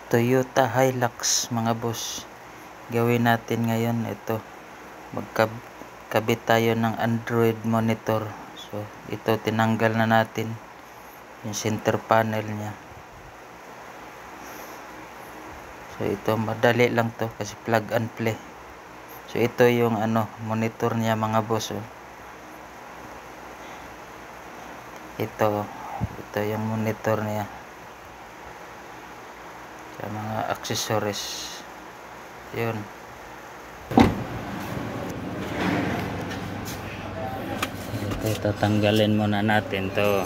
Toyota Hilux mga boss. Gawin natin ngayon ito, magkabit tayo ng Android monitor. So ito tinanggal na natin yung center panel nya. So ito madali lang to kasi plug and play. So ito yung monitor niya mga boss. Ito yung monitor niya. Sa mga accessories. Yun. Ito tatanggalin muna natin to.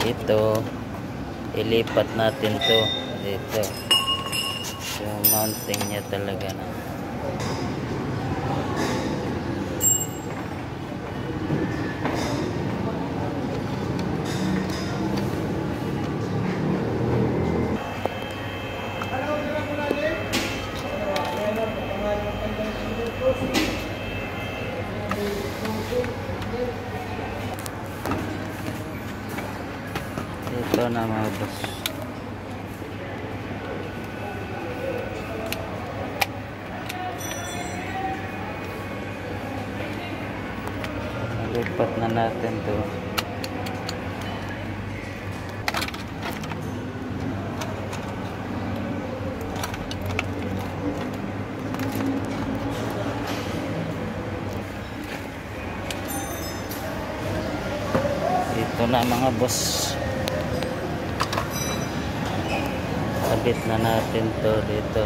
Ito ilipat natin to dito. So mounting nya talaga na. Ito na mga boss. Lipat na natin to. Ito na mga boss. Sabit na natin to dito.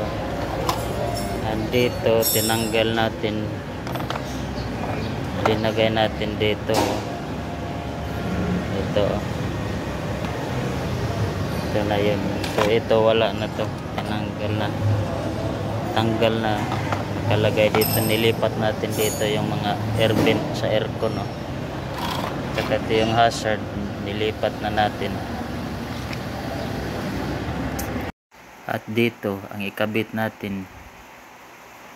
Andito tinanggal natin, dinagay natin dito. Ito na yun. So ito wala na to, tinanggal na, tanggal na, kalagay dito. Nilipat natin dito yung mga air vent sa aircon, no? Saka ito yung hazard, nilipat na natin. At dito ang ikabit natin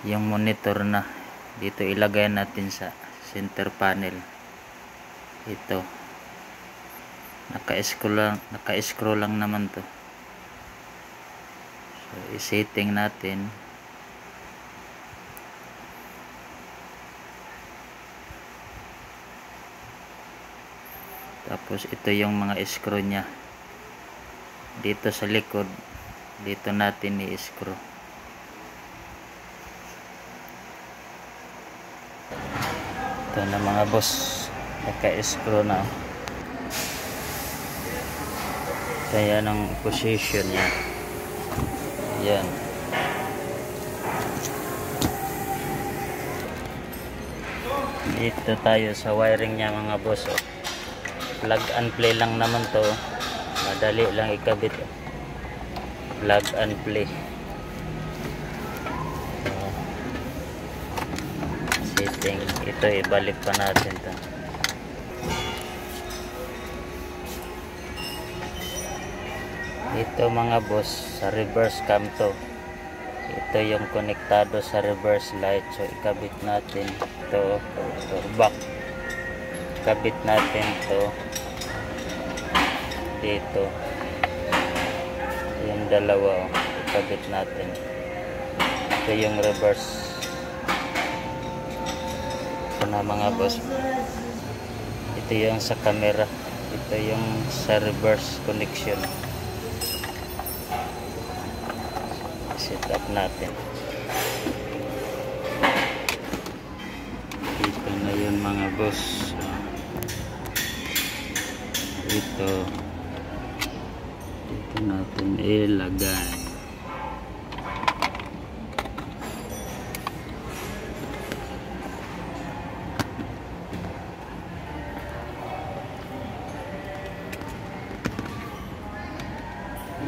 yung monitor na dito, ilagay natin sa center panel. Ito naka-scroll lang naman to. So i-setting natin. Tapos ito yung mga screw nya dito sa likod. Dito natin i-screw. Ito na mga boss, naka-screw na. Kaya ng position niya. Yan. Dito tayo sa wiring niya mga boss. Plug and play lang naman to. Madali lang ikabit. Plug and play. Setting. Ito ibalik pa natin to. Ito mga boss, sa reverse cam to. Ito yung konektado sa reverse light. So ikabit natin to back. Ikabit natin to dito. Yung dalawa, ikabit natin. Ito yung reverse. Ito na mga boss. Ito yung sa camera. Ito yung sa reverse connection. Set up natin. Ito na yun mga boss. Ito natin ilagay.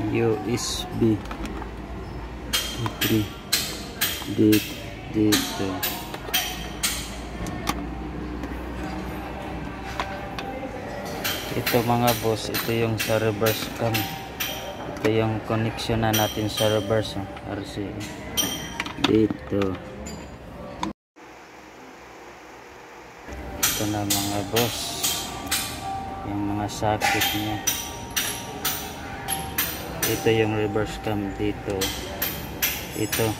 USB 3 dito. Ito mga boss, ito yung sa reverse cam. Ito yung connection na natin sa reverse RCA. Dito. Ito na mga boss, yung mga socket niya. Ito yung reverse cam dito. Ito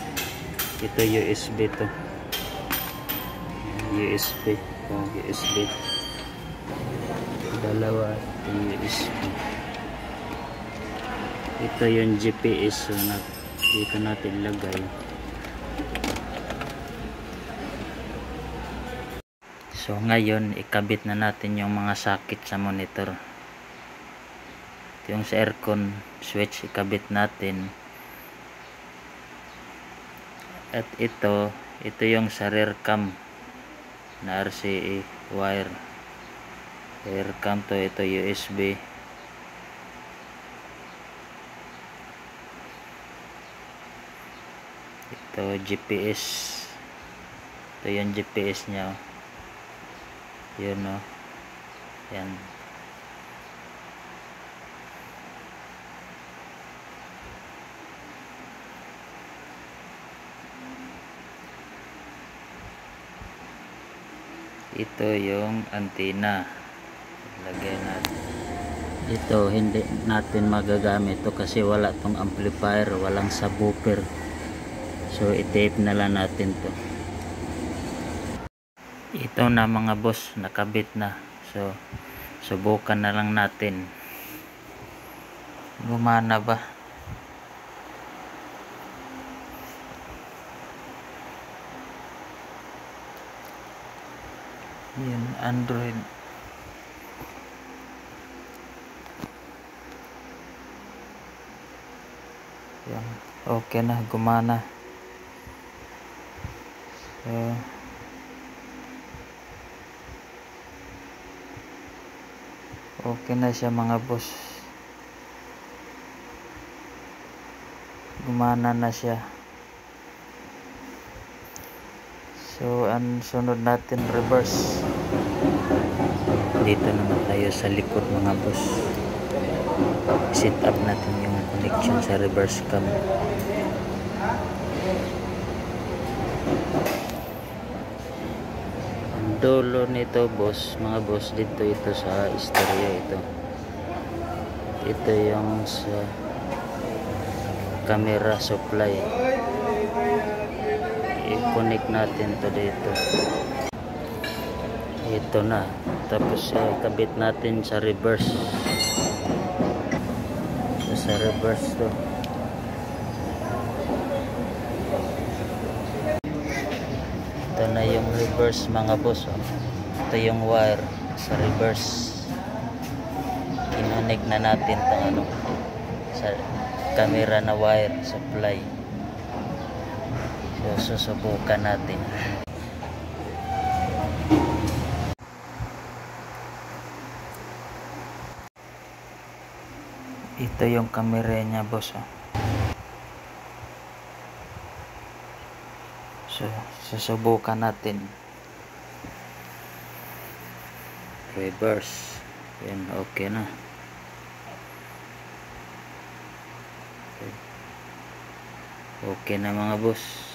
USB to. USB. Dalawa yung USB. Ito yung GPS, so dito natin lagay. So ngayon ikabit na natin yung mga socket sa monitor. Yung sa aircon switch ikabit natin. At ito yung sa rear cam na RCA wire. Rear cam to, ito USB. Ito GPS. Ito yung GPS nya. Yun o. Yan. Ito yung antena. Lagay natin. Ito hindi natin magagamit to kasi wala tong amplifier, walang subwoofer. So i-tape na lang natin to. Ito na mga boss, nakabit na. So subukan na lang natin. Gumana ba? Yan, Android. Yan, okay na, gumana. So okay na siya mga boss. Gumana na siya. So ang sunod natin reverse. Dito naman tayo sa likod mga boss. Set up natin yung connection sa reverse cam. Ang dulo nito boss, mga boss, dito ito sa stereo ito. Ito yung sa camera supply. I-connect natin to dito. Ito na. Tapos kabit natin sa reverse. Sa reverse to. Ito na yung reverse mga boss. Ito yung wire sa reverse. Kinunik na natin itong sa camera na wire supply. So susubukan natin. Ito yung camera niya boss. So susubukan natin. Reverse. Yan, okay na. Okay na mga boss.